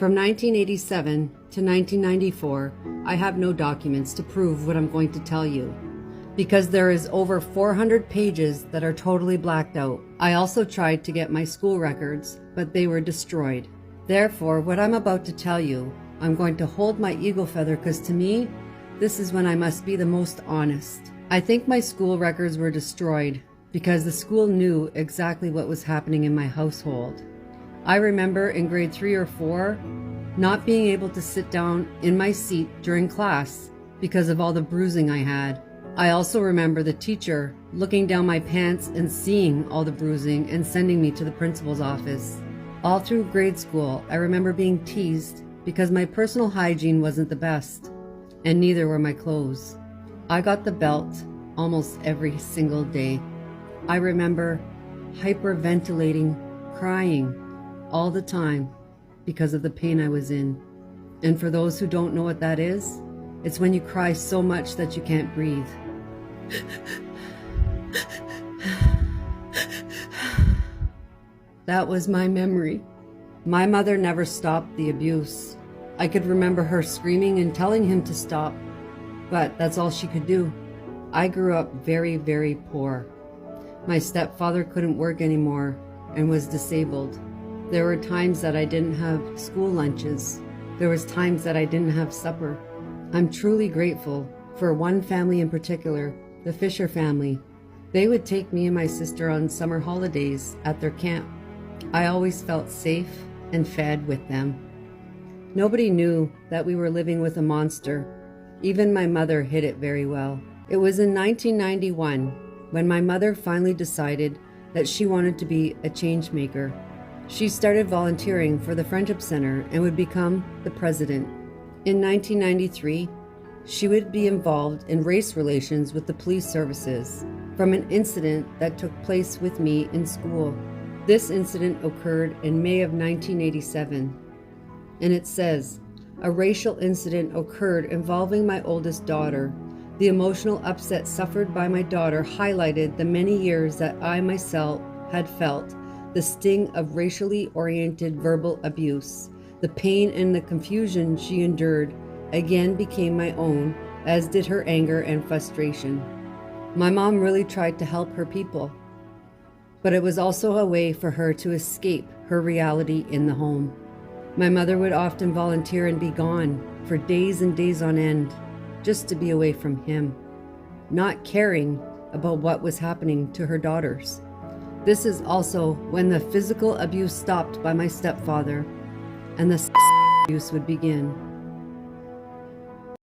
From 1987 to 1994, I have no documents to prove what I'm going to tell you, because there is over 400 pages that are totally blacked out. I also tried to get my school records, but they were destroyed. Therefore, what I'm about to tell you, I'm going to hold my eagle feather, because to me, this is when I must be the most honest. I think my school records were destroyed because the school knew exactly what was happening in my household. I remember in grade 3 or 4, not being able to sit down in my seat during class because of all the bruising I had. I also remember the teacher looking down my pants and seeing all the bruising and sending me to the principal's office. All through grade school, I remember being teased because my personal hygiene wasn't the best, and neither were my clothes. I got the belt almost every single day. I remember hyperventilating, crying all the time because of the pain I was in. And for those who don't know what that is, it's when you cry so much that you can't breathe. That was my memory. My mother never stopped the abuse. I could remember her screaming and telling him to stop, but that's all she could do. I grew up very, very poor. My stepfather couldn't work anymore and was disabled. There were times that I didn't have school lunches. There was times that I didn't have supper. I'm truly grateful for one family in particular, the Fisher family. They would take me and my sister on summer holidays at their camp. I always felt safe and fed with them. Nobody knew that we were living with a monster. Even my mother hid it very well. It was in 1991 when my mother finally decided that she wanted to be a change maker. She started volunteering for the Friendship Center and would become the president. In 1993, she would be involved in race relations with the police services from an incident that took place with me in school. This incident occurred in May of 1987, and it says, "A racial incident occurred involving my oldest daughter. The emotional upset suffered by my daughter highlighted the many years that I myself had felt the sting of racially oriented verbal abuse. The pain and the confusion she endured again became my own, as did her anger and frustration." My mom really tried to help her people, but it was also a way for her to escape her reality in the home. My mother would often volunteer and be gone for days and days on end, just to be away from him, not caring about what was happening to her daughters. This is also when the physical abuse stopped by my stepfather and the abuse would begin.